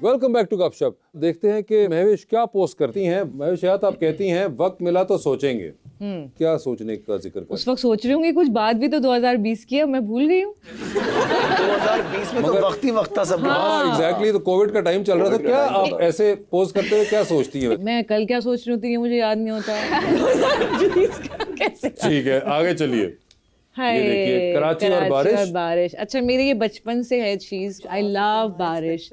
Welcome back to गपशप। देखते हैं कि महविश क्या पोस्ट करती हैं। महविशात, आप कहती हैं वक्त मिला तो सोचेंगे। क्या सोचने का जिक्र कर? उस वक्त सोच रही हूँ कुछ बात भी तो 2020 की है, मैं भूल गई हूँ। 2020 में तो वक्त ही वक्त था सब। हाँ एग्जैक्टली, तो कोविड का टाइम चल रहा था। क्या आप ऐसे पोस्ट करते हुए क्या सोचती हैं? मैं कल क्या सोच रही थी ये मुझे याद नहीं होता। कैसे? ठीक है, आगे चलिए। हाय, ये देखिए, कराची और बारिश। अच्छा, मेरे ये बचपन से है चीज, आई लव बारिश।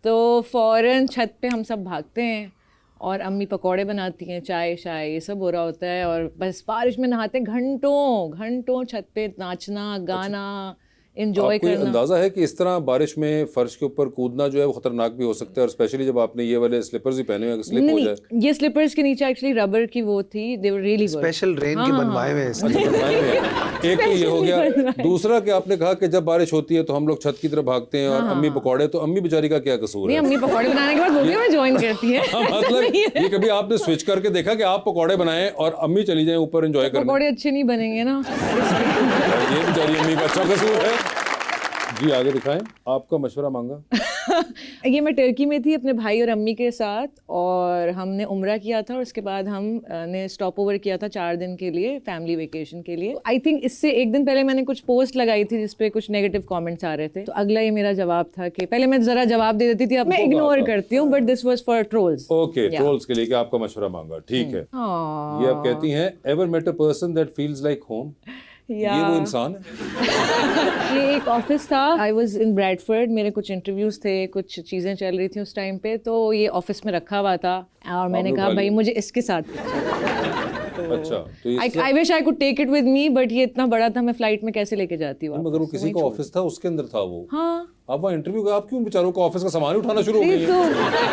तो फौरन छत पे हम सब भागते हैं और अम्मी पकौड़े बनाती हैं, चाय शाय ये सब हो रहा होता है और बस बारिश में नहाते हैं घंटों घंटों, छत पे नाचना गाना एंजॉय आपको ये करना। अंदाजा है कि इस तरह बारिश में फर्श के ऊपर कूदना जो है वो खतरनाक भी हो सकता है, और स्पेशली जब आपने ये वाले स्लीपर्स ही पहने हुए, स्लिप हो जाए। नहीं, ये स्लीपर्स के नीचे एक्चुअली रबर की वो थी, they were really good. Special रेन के बनवाए हुए हैं। अच्छा, बनवाए हुए हैं। एक तो ये हो गया। दूसरा कि आपने कहा कि जब बारिश होती है तो हम लोग छत की तरफ भागते हैं और अम्मी पकौड़े, तो अम्मी बेचारी का क्या कसूर नहीं, है? अम्मी पकौड़े बनाने के बाद वो भी हमें ज्वाइन करती है। मतलब ये कभी आपने स्विच करके देखा कि आप पकौड़े बनाएं और अम्मी चली जाएं ऊपर एंजॉय करने? पकौड़े अच्छे नहीं बनेंगे ना। ये बेचारी अम्मी का अच्छा कसूर है। जी आगे दिखाएं, आपका मशवरा मांगा। ये मैं टर्की में थी अपने भाई और अम्मी के साथ, और हमने उम्रा किया था और उसके बाद हम ने स्टॉप ओवर किया था 4 दिन के लिए, फैमिली वेकेशन के लिए। आई थिंक इससे एक दिन पहले मैंने कुछ पोस्ट लगाई थी जिसपे कुछ नेगेटिव कमेंट्स आ रहे थे, तो अगला ये मेरा जवाब था कि पहले मैं जरा जवाब दे देती थी, अब मैं इग्नोर करती हूँ, but this was for trolls. Okay, trolls के लिए कि आपका मशवरा मांगा, ठीक है। ये आप कहती हैं, ever met a person that feels like home? ये वो इंसान है? ये एक ऑफिस था, आई वॉज इन ब्रैडफोर्ड, मेरे कुछ इंटरव्यूज थे, कुछ चीजें चल रही थी उस टाइम पे, तो ये ऑफिस में रखा हुआ था और मैंने कहा भाई मुझे इसके साथ। अच्छा, तो I wish I could take it with me, but ये इतना बड़ा था, मैं फ्लाइट में कैसे लेके जाती हूँ। मगर वो किसी का ऑफिस था, उसके अंदर था वो। हाँ, आप वहाँ इंटरव्यू गए, आप क्यों बेचारों को ऑफिस का सामान उठाना शुरू हो गई? तो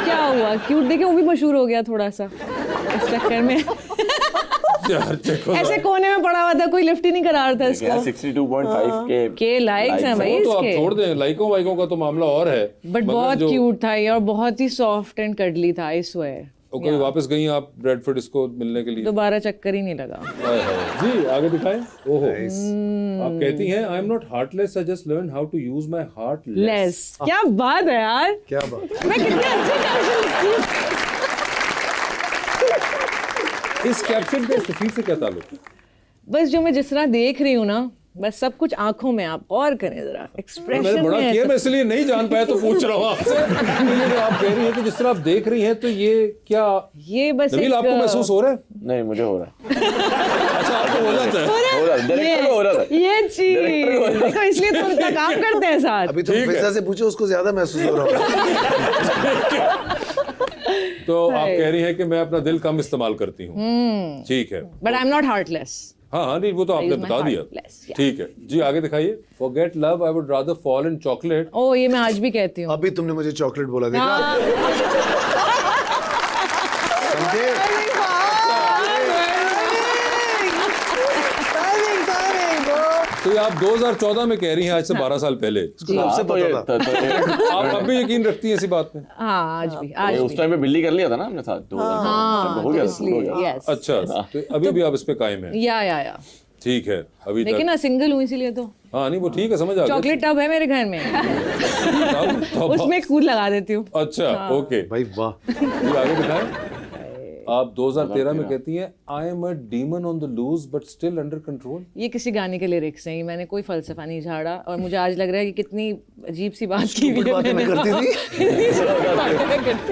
क्या हुआ, क्यूट देखे वो भी मशहूर हो गया थोड़ा सा इस चक्कर में। ऐसे कोने में पड़ा हुआ था, कोई लिफ्ट ही नहीं करा रहा था इसको। 62.5 के लाइक्स हैं भाई तो आप इसके, छोड़ दें, लाइकों वाइकों का तो मामला और है, बट बहुत क्यूट था ये और बहुत ही सॉफ्ट एंड कडली था, आई स्वेयर। और कभी वापस गई आप ब्रैडफोर्ड इसको मिलने के लिए? दोबारा चक्कर ही नहीं लगा। जी आगे दिखाएं। ओहो, आप कहती हैं, I am not heartless, I just learn how to use my heart less. क्या बात है यार, क्या बात। मैं कितने अच्छे कैप्शन लिखती हूँ। इस कैप्शन के तफसील से क्या ताल्लुक है? बस जो मैं जिस तरह देख रही हूँ ना, बस सब कुछ आंखों में, आप और करें जरा एक्सप्रेशन मैंने बड़ा में किया, मैं इसलिए नहीं जान पाया तो पूछ रहा हूँ आपसे। ये जो आप कह रही हैं कि जिस तरह आप देख रही हैं, तो ये क्या, ये बस नबील आपको महसूस हो रहा है? नहीं, मुझे हो रहा है। अच्छा, आपको हो जाता है? हो रहा है, डायरेक्टर को हो रहा था। ये चीज देखो, इसलिए तो इतना काम करते हैं साथ। अभी तुम फिजा से पूछो, उसको ज्यादा महसूस हो रहा होगा। तो आप कह रही हैं कि मैं अपना दिल कम इस्तेमाल करती हूँ, ठीक है, but I am not heartless. हाँ हाँ, नहीं वो तो आपने बता दिया, ठीक है। जी आगे दिखाइए। Forget love, I would rather fall in chocolate. ओ, ये मैं आज भी कहती हूँ। अभी तुमने मुझे चॉकलेट बोला, देखा? समझे? तो ये आप 2014 में कह रही हैं, आज से 12 साल पहले। सबसे पता था। आप अब भी यकीन रखती हैं इसी बात में? हाँ, आज भी उस टाइम पे बिल्ली कर लिया था ना हमने साथ, तो हो गया, हो गया। यस, अच्छा, तो अभी भी आप इस पे कायम हैं? या ठीक है, अभी लेकिन ना सिंगल हूँ इसीलिए तो। हाँ नहीं वो ठीक है, समझ आ गया। चॉकलेट टब है मेरे घर में, उसमें कूद लगा देती हूँ। अच्छा, ओके भाई वाह। ये आगे दिखाएं। आप 2013 में कहती हैं, I am a demon on the loose but still under control. ये किसी गाने के लिरिक्स हैं, मैंने कोई फलसफा नहीं झाड़ा, और मुझे आज लग रहा है कि कितनी अजीब सी बात की हुई है बातें मैं करती थी।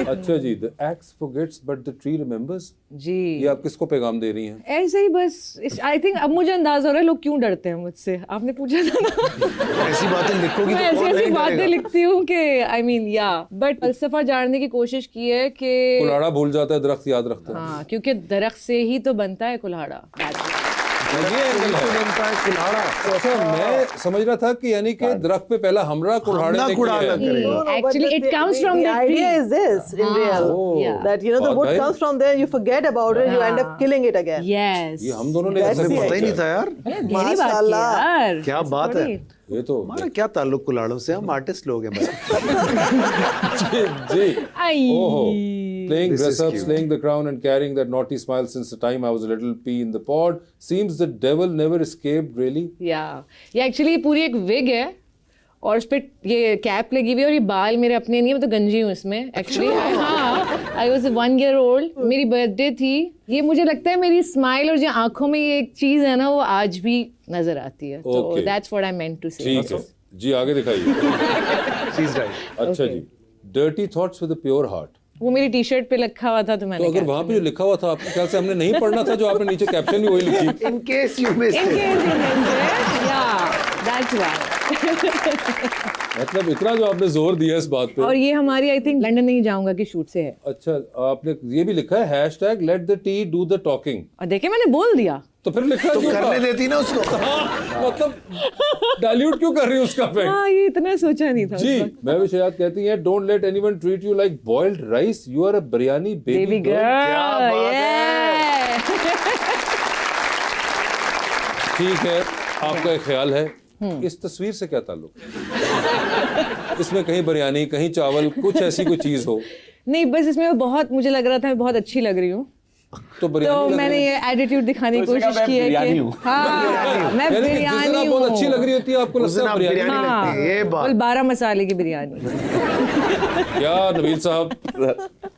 अच्छा जी, the ex forgets but the tree remembers. जी, ये आप किसको पैगाम दे रही हैं? ऐसे ही बस। आई थिंक अब मुझे अंदाजा हो रहा है लोग क्यों डरते हैं मुझसे। आपने पूछा था ना, ऐसी बातें लिखोगी मैं तो कौन ऐसी नहीं बातें करेगा? लिखती हूँ कि आई मीन या, बट फलसफा जानने की कोशिश की है कि कुल्हाड़ा भूल जाता है, दरख्त याद रखता है। हाँ, क्योंकि दरख्त से ही तो बनता है कुल्हाड़ा। ये एंगल है। बनता है कुल्हाड़ा। तो अच्छा, मैं समझ रहा था कि यानी कि दरख्त पे पहला हमला कुल्हाड़े ने किया है। करेगा। Actually, it comes from the the tree. idea is this in real, yeah. that you know the wood Okay. comes from there, you forget about it, you end up killing it again. Yes. ये हम दोनों ने That's ऐसे the पता ही नहीं सोचा था यार। गहरी बात की माशाल्लाह। यार। क्या बात है। ये तो हमारा क्या ताल्लुक कुल्हाड़ों से, हम आर्टिस्ट लोग हैं बस। जी आई। ओहो, playing This dress is up, cute. slaying the crown and carrying that naughty smile since the time I was a little pea in the pod. Seems the devil never escaped really. या, ये actually पूरी एक wig है और उस पर ये cap लगी हुई है और ये बाल मेरे अपने नहीं है, मैं तो गंजी हूँ इसमें एक्चुअली। हाँ, आई वॉज 1 year old, मेरी बर्थडे थी। ये मुझे लगता है मेरी स्माइल और जो आंखों में ये एक चीज़ है ना वो आज भी नजर आती है। तो Okay. That's what I meant to say. ठीक है जी, आगे दिखाइए। She's right. अच्छा जी, dirty thoughts with a pure heart. वो मेरी टी शर्ट पे लिखा हुआ था तो मैंने तो अगर वहां पे जो लिखा हुआ था आपके ख्याल से हमने नहीं पढ़ना था, जो आपने नीचे कैप्शन भी वही लिखी। In case you missed it. मतलब इतना जो आपने जोर दिया इस बात पे। और ये हमारी आई थिंक लंदन नहीं जाऊंगा कि शूट से है। अच्छा, आपने ये भी लिखा है #let the tea do the talking। और देखे मैंने बोल दिया। तो फिर लिखा तो क्यों था? करने देती ना उसको। हाँ, मतलब डाइल्यूट क्यों कर रही है उसका फैक्ट? हाँ, ये इतना सोचा नहीं था उस जी, वक्त। मैं भी शायद कहती है don't let anyone treat you like boiled rice, you are a biryani baby baby girl. Girl, ठीक है, आपका एक ख्याल है, इस तस्वीर से क्या ताल्लुक? इसमें कहीं बिरयानी, कहीं चावल, कुछ ऐसी कोई चीज हो नहीं, बस इसमें बहुत मुझे लग रहा था मैं बहुत अच्छी लग रही हूँ, तो बिरयानी तो लग मैंने रही है। ये एटीट्यूड दिखाने की तो इसने कोशिश कहा, की मैं है बिरयानी कि हूँ। हाँ मैं यानी कि जिस दिन बिरयानी आप बहुत अच्छी लग रही होती है आपको उस दिन लगता है आप बिरयानी। बिरयानी लगती है, ये बात। और 12 मसाले की बिरयानी। क्या नबील साहब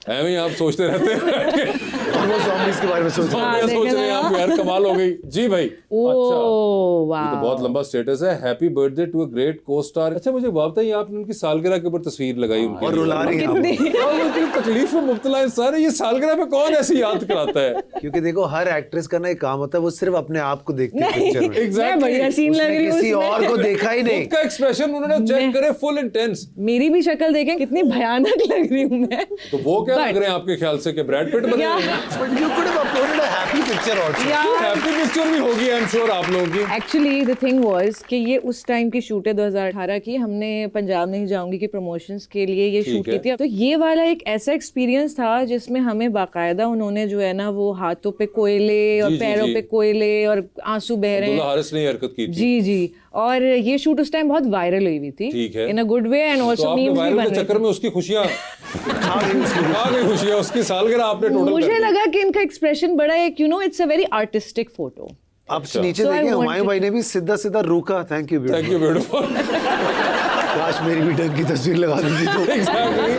ऐਵੇਂ ही आप सोचते रहते हैं। और वो zombies के बारे में सोच रहा हाँ, क्या सोच रहे हैं आप यार, कमाल हो गई जी भाई। अच्छा, ओह ये तो बहुत वाह। लंबा स्टेटस है। Happy birthday to a great costar. अच्छा, मुझे बात बताइए, आपने उनकी सालगिरह के ऊपर तस्वीर लगाई उनकी और रुला रही हैं आप। और वो इतनी तकलीफ में मुब्तला इंसान है, ये सालगिरह पे कौन ऐसी याद कराता है? क्योंकि देखो हर एक्ट्रेस का ना एक काम होता है, वो सिर्फ अपने आप को देखती है पिक्चर में। मैं बढ़िया सीन लग उसने रही हूँ किसी उसमें। और को देखा ही नहीं। खुद का एक्सप्रेशन उन्होंने चेक करे, फुल इंटेंस। मेरी भी शक्ल देखें कितनी भयानक लग रही हूँ मैं। तो वो क्या But- लग रहे हैं आपके ख्याल से कि ब्रैड पिट बने क्या? हुए हैं? But you could have uploaded a happy picture also. Happy picture भी होगी आई एम श्योर आप लोगों की। एक्चुअली द थिंग वाज कि ये उस टाइम की शूट है 2018 की। हमने पंजाब नहीं जाऊंगी की प्रमोशंस के लिए ये ठीक शूट है। की थी। तो ये वाला एक ऐसा एक्सपीरियंस था जिसमें हमें बाकायदा उन्होंने जो है ना वो हाथों पे कोयले और जी, जी, पैरों जी। पे कोयले और आंसू बह रहे अब्दुल्ला हैं। हारिस ने ये हरकत की थी। जी जी, और ये शूट उस टाइम बहुत वायरल हुई हुई थी। ठीक है। इन अ गुड वे एंड तो आल्सो आपने मीम्स भी वायरल बन के रहे चक्कर थे। में उसकी खुशियां खा गई खुशियां, उसकी सालगिरह आपने टोटल मुझे लगा कि इनका एक्सप्रेशन बड़ा एक it's a very artistic photo. अब अच्छा। नीचे So I देखिए wanted- हुमायूं भाई ने भी सीधा सीधा रुका। Thank you thank you beautiful. काश मेरी भी ढंग की तस्वीर लगा दी तो। एग्जैक्टली,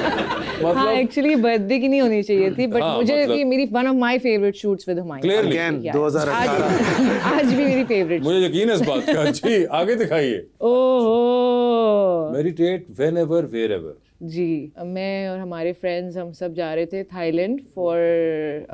हाँ, मतलब एक्चुअली बर्थडे की नहीं होनी चाहिए थी, बट हाँ, मुझे मतलब- ये मेरी one of my favourite shoots with Humayun. Clearly. Again, Yeah. 2018। आज भी मेरी फेवरेट। मुझे यकीन है इस बात का। जी, आगे दिखाइए। ओह मेडिटेट व्हेनेवर वेयरएवर। जी, मैं और हमारे फ्रेंड्स हम सब जा रहे थे थाईलैंड फॉर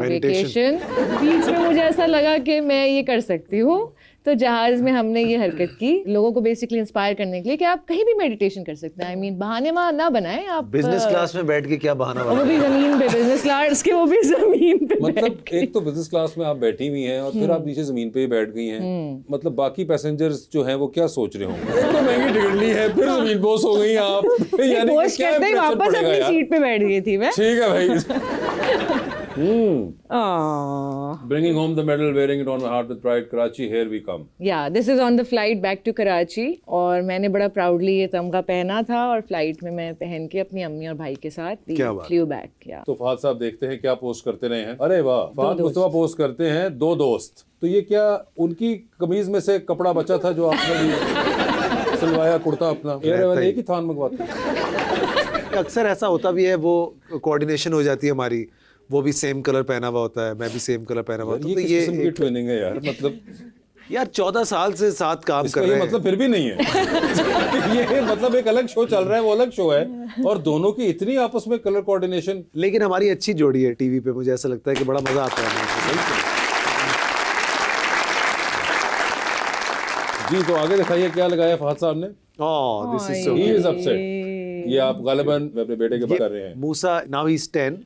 Meditation. वेकेशन। बीच में मुझे ऐसा लगा कि मैं ये कर सकती हूँ, तो जहाज में हमने ये हरकत की लोगों को बेसिकली इंस्पायर करने के लिए कि आप कहीं भी मेडिटेशन कर सकते हैं। आई मीन बहाने ना बनाएं आप। बिजनेस क्लास में बैठ के क्या बहाना और वो बना। भी जमीन पे, बिजनेस क्लास के वो भी जमीन पे मतलब बैठ के। एक तो बिजनेस क्लास में आप बैठी हुई हैं और फिर आप नीचे जमीन पे ही बैठ गई हैं। मतलब बाकी पैसेंजर्स जो हैं वो क्या सोच रहे होंगे? एक तो महंगी टिकट ली है, फिर जमीन बोस हो गई आप। यानी कि पोस्ट क्या करते ही impression वापस पड़ेगा अपनी यार? सीट पे बैठ गई थी मैं। ठीक है भाई। Bringing home the medal, wearing it on my heart with pride. Karachi, here we come. या this is on the flight back to Karachi, और मैंने बड़ा प्राउडली ये तमगा पहना था और फ्लाइट में मैं पहन के अपनी अम्मी और भाई के साथ क्या बात। Flu back. या तो फहद साहब देखते हैं क्या पोस्ट करते रहे हैं। अरे वाह, फहद मुस्तफा पोस्ट करते हैं 2 दोस्त। तो ये क्या उनकी कमीज में से कपड़ा बचा था जो आपने भी सिलवाया कुर्ता अपना? एक ही थान मंगवाते हैं। अक्सर ऐसा होता भी है, वो कोऑर्डिनेशन हो जाती है हमारी। वो भी सेम कलर पहना हुआ होता है, मैं भी सेम कलर पहना हुआ होता ये है। तो किस ये किस्म की ट्रेनिंग है यार? मतलब यार 14 साल से साथ काम इसका कर ये रहे हैं। मतलब फिर भी नहीं है। ये मतलब एक अलग शो चल रहा है, वो अलग शो है, और दोनों की इतनी आपस में कलर कोऑर्डिनेशन। लेकिन हमारी अच्छी जोड़ी है टीवी पे, मुझे ऐसा लगता है कि बड़ा मजा आता है हमें। जी, तो आगे दिखाइए क्या लगाया फहद साहब ने। Oh this is so He is upset. ये आप गालिबन अपने बेटे के बात कर रहे हैं। मूसा नाउ ही इज 10।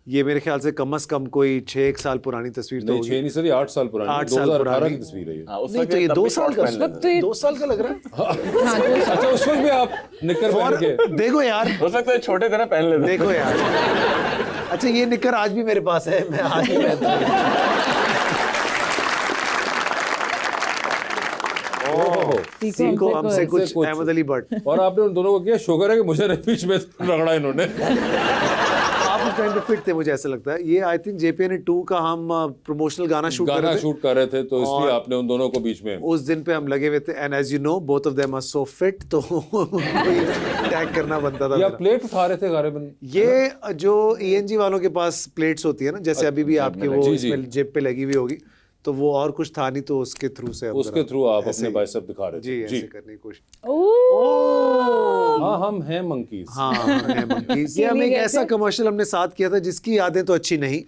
ये मेरे ख्याल से कम कोई 6 साल पुरानी तस्वीर तो नहीं, 6 होगी। नहीं सर, ये 8 साल पुरानी, 8 साल 2018 पुरानी। की तस्वीर है ये। हाँ, उस नहीं वक्त तो ये तब 2 भी साल shorts का, पहन लेते तो ये- 2 साल का लग रहा है। हाँ, 2 साल। अच्छा, उस वक्त भी आप निकर पहन और के? देखो यार, हो सकता है छोटे थे ना, पहन लेते। देखो यार। अच्छा ये निकर आज भी मेरे पास है, मैं आज भी पहनता हूं। ओहो। सीखो हमसे कुछ हमसे कुछ। अहमद अली भट्ट। और आपने उन दोनों को किया, शुक्र है कि मुझे बीच में रगड़ा इन्होंने। आप काफी टाइम पे फिट थे, मुझे ऐसा लगता है। ये आई थिंक JPN 2 का हम प्रमोशनल गाना शूट कर रहे थे, कर रहे थे, तो इसलिए आपने उन दोनों को बीच में उस दिन पे हम लगे हुए थे। And as you know both of them are so fit, तो टैग करना बनता था या मेरा। प्लेट उठा रहे थे गारेबन। ये जो ENG वालों के पास प्लेट्स होती है ना, जैसे अभी भी आपके वो जी, जी। इसमें जेब पे लगी हुई होगी, तो वो और कुछ था नहीं, तो उसके थ्रू से उसके थ्रू आप अपने बाइसेप दिखा रहे जी थे। ऐसे करने की कोशिश। हाँ, हम हैं मंकीज। हाँ है monkeys। ये हम एक ऐसा कमर्शियल हमने साथ किया था जिसकी यादें तो अच्छी नहीं,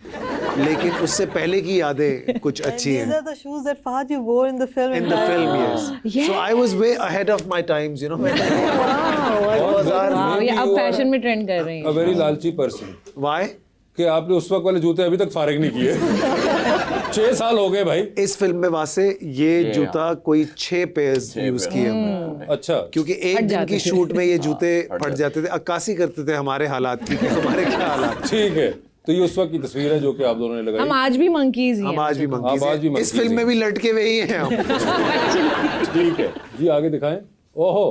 लेकिन उससे पहले की यादें कुछ अच्छी These हैं। are the shoes that Fahad you wore in the film. In the film, yes. So I was way ahead of my times, you know. Wow, ये अब फैशन में ट्रेंड कर रही अ हैं। वेरी लालची पर्सन, Why? कि आपने उस वक्त वाले जूते अभी तक फारिग नहीं किए। 6 साल हो गए भाई। इस फिल्म में वासे ये जूता कोई 6 पेयर्स यूज किए हमने, अच्छा, क्योंकि एक दिन की शूट में ये जूते फट जाते थे। अक्कासी करते थे हमारे हालात की कि हमारे क्या हालात। ठीक है। तो ये उस वक्त की तस्वीर है जो कि आप दोनों ने लगाई। हम आज भी मंकीज ही हम हैं। आज भी monkeys आप आज भी हैं। इस monkeys फिल्म में हैं। भी लटके हुए ही हैं हम। ठीक है जी, आगे दिखाएं। ओहो,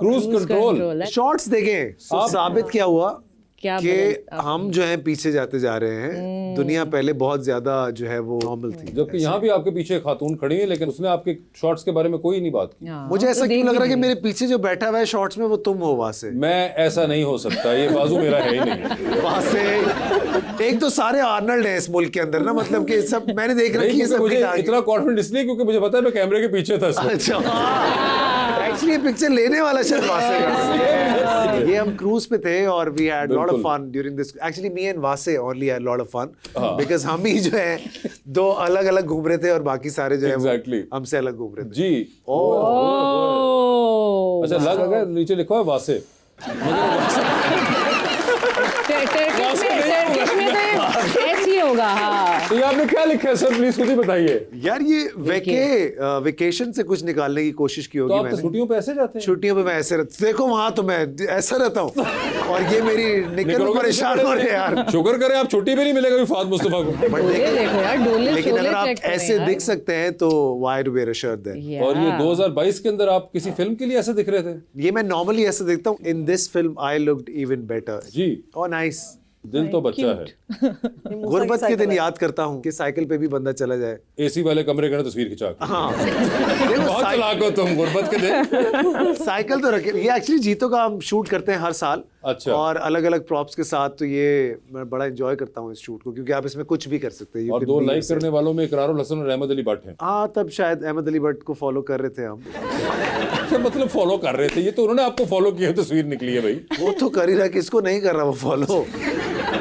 क्रूज कंट्रोल। शॉर्ट्स देखें, so साबित क्या हुआ क्या कि हम जो है पीछे जाते जा रहे हैं। दुनिया पहले बहुत ज्यादा जो है वो नॉर्मल थी, जबकि यहाँ भी आपके पीछे खातून खड़ी है, लेकिन उसने आपके शॉर्ट्स के बारे में कोई नहीं बात की। हाँ, मुझे ऐसा तो क्यों देख लग रहा है भी कि मेरे पीछे जो बैठा हुआ है शॉर्ट्स में वो तुम हो वहां से। मैं ऐसा नहीं हो सकता, ये बाजू मेरा है ही नहीं। वहां से एक तो सारे आर्नल्ड हैं इस मुल्क के अंदर ना, मतलब कि सब मैंने देख रखी है क्योंकि सब मुझे किताबें। इतना कॉन्फिडेंट इसलिए क्योंकि मुझे पता है मैं कैमरे के पीछे था इस वक्त। अच्छा, एक्चुअली ये पिक्चर लेने वाला शायद वासे का। ये हम क्रूज पे थे और वी हैड लॉट ऑफ बिल्कुल। Fun during this. Actually me and Wasay only had lot of fun because हम ही जो है 2 अलग-अलग घूम रहे थे और बाकी सारे जो है वो Exactly. हमसे अलग घूम रहे थे। जी। ओह, अच्छा, लग गया नीचे लिखा है वासे। टर्किश में तो ये ऐसे ही होगा। हाँ, तो ये आपने क्या लिखा है सर, प्लीज खुद ही बताइए। यार ये वेकेशन से कुछ निकालने की कोशिश की तो होगी आप तो मैंने। छुट्टियों पे ऐसे जाते हैं? छुट्टियों पे मैं ऐसे देखो वहां तो मैं ऐसा रहता हूँ और ये मेरी निकल निकलोगे परेशान हो रहे हैं यार। शुक्र करें आप छुट्टी भी नहीं मिलेगा फाद मुस्तफा को। डोले देखो यार, डोले लेकिन शोले अगर आप check करें ऐसे यार। दिख सकते हैं तो why to wear a shirt then. और ये 2022 के अंदर आप किसी फिल्म के लिए ऐसे दिख रहे थे? ये मैं नॉर्मली ऐसे देखता हूँ। In this film I looked even better. जी, ओह नाइस। दिल तो बच्चा है। गुर्बत के दिन याद करता हूँ कि साइकिल पे भी बंदा चला जाए। एसी वाले कमरे का तस्वीर खिंचा के। हाँ देखो बहुत चलाक हो तुम गुर्बत के दिन। साइकिल तो रखे। ये एक्चुअली जीतों का हम शूट करते हैं हर साल। अच्छा। और अलग अलग प्रॉप्स के साथ, तो ये मैं बड़ा एंजॉय करता हूँ इस शूट को, क्योंकि आप इसमें कुछ भी कर सकते हैं। You और can 2 be लाइक yourself. करने वालों में इकरारुल हसन और अहमद अली भट्ट हैं। हाँ तब शायद अहमद अली भट्ट को फॉलो कर रहे थे हम। क्या मतलब फॉलो कर रहे थे? ये तो उन्होंने आपको फॉलो किया, तस्वीर निकली है भाई। वो तो कर ही रहा, किसको नहीं कर रहा वो फॉलो।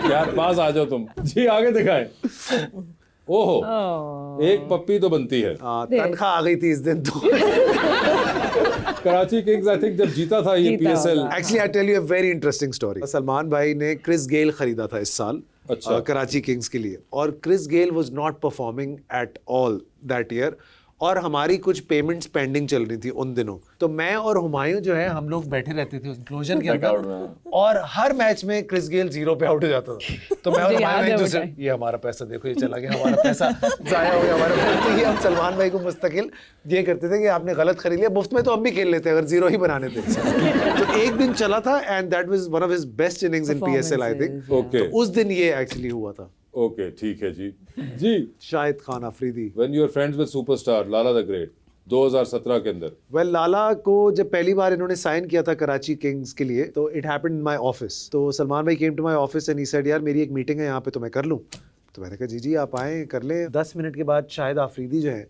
यार पास आ जाओ तुम। जी आगे दिखाएं। ओहो, एक पप्पी तो बनती है। तनख्वाह आ गई थी इस दिन तो। कराची किंग्स आई थिंक जब जीता था ये जीता PSL। होगा। Actually I tell you a very interesting story. Salman भाई ने क्रिस गेल खरीदा था इस साल। अच्छा। कराची किंग्स के लिए, और Chris Gayle was not performing at all that year, और हमारी कुछ पेमेंट्स पेंडिंग चल रही थी उन दिनों। तो मैं और हुमायूं जो है हम लोग बैठे रहते थे इंक्लोजर के अंदर, और हर मैच में क्रिस गेल 0 पे आउट हो जाता था। तो मैं और मुझे याद हुमायूं है एक वो दूसरे, time। ये हमारा पैसा देखो, ये चला गया, हमारा पैसा जाया हो गया हमारा पैसा। तो ये हम सलमान भाई को मुस्तकिल ये करते थे कि आपने गलत खरीद लिया, मुफ्त में तो हम भी खेल लेते अगर 0 ही बनाने थे। तो एक दिन चला था and that was one of his best innings in PSL I think. Okay उस दिन ये एक्चुअली हुआ था। ओके, ठीक है जी। जी, Shahid Khan Afridi. When you are friends with superstar Lala the great 2017 के अंदर। वेल लाला को जब पहली बार इन्होंने साइन किया था कराची किंग्स के लिए, तो it happened in my office. तो सलमान भाई came to my office and he said यार मेरी एक मीटिंग है यहाँ पे, तो मैं कर लूँ? तो मैंने कहा जी जी आप आए कर लें। 10 मिनट के बाद शाहिद अफरीदी जो है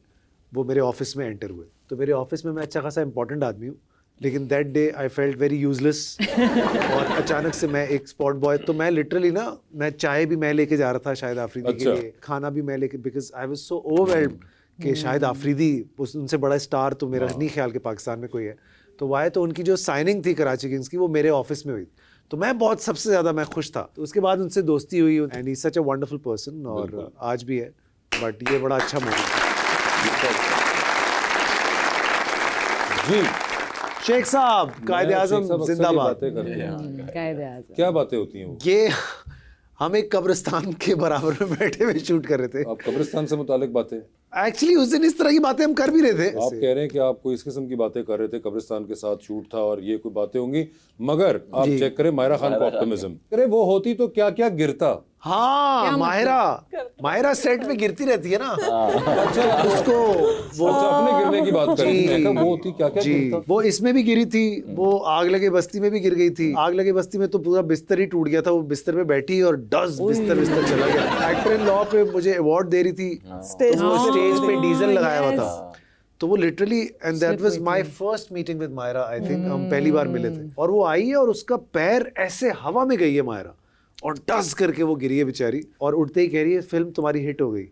वो मेरे ऑफिस में एंटर हुए। तो मेरे ऑफिस में मैं अच्छा खासा इंपॉर्टेंट आदमी हूँ, लेकिन that day I felt very useless. और अचानक से मैं एक स्पॉट बॉय, तो मैं लिटरली ना, मैं चाय भी मैं लेके जा रहा था शाहिद अफरीदी अच्छा। के लिए, खाना भी मैं लेके, because I was so overwhelmed कि शाहिद अफरीदी, उनसे बड़ा स्टार तो मेरा नहीं ख्याल कि पाकिस्तान में कोई है। तो वाई तो उनकी जो साइनिंग थी कराची किंग्स की वो मेरे ऑफिस में हुई, तो मैं बहुत सबसे ज़्यादा मैं खुश था। तो उसके बाद उनसे दोस्ती हुई and he such a wonderful person, और आज भी है, बट ये बड़ा अच्छा मोमेंट है। जी शेख साहब कायदे मैं आजम शेख साहब अक्सर ये जिंदाबाद। बातें करते हैं। कायदे-आज़म। क्या बातें होती हैं वो? ये हम एक कब्रिस्तान के बराबर में बैठे हुए शूट कर रहे थे। आप कब्रिस्तान से मुतालिक बातें? एक्चुअली उस दिन इस तरह की बातें हम कर भी रहे थे। आप कह रहे हैं कि आप कोई इस किस्म की बातें कर रहे थे, कब्रिस्तान के साथ शूट था और ये कोई बातें होंगी, मगर आप चेक करें माहिरा खान का ऑप्टिमिज्म, अरे वो होती तो क्या क्या गिरता। हाँ, माहिरा सेट पे गिरती रहती है ना। अच्छा उसको वो अपने गिरने की बात कर रही है, वो होती क्या क्या गिरता। वो इसमें भी गिरी थी, वो आग लगे बस्ती में भी गिर गई थी। आग लगे बस्ती में तो पूरा बिस्तर ही टूट गया था, वो बिस्तर में बैठी और डस बिस्तर चला गया। एक्टर इन लॉ पे मुझे अवार्ड दे रही थी, Stage तो वो पे स्टेज पे डीजल लगाया हुआ yes. था। तो वो literally, and that was my first meeting with Myra, I think हम पहली बार मिले थे। और वो आई है और उसका पैर ऐसे हवा में गई है मायरा, और डस करके वो गिरी है बेचारी, और उठते ही कह रही है फिल्म तुम्हारी हिट हो गई।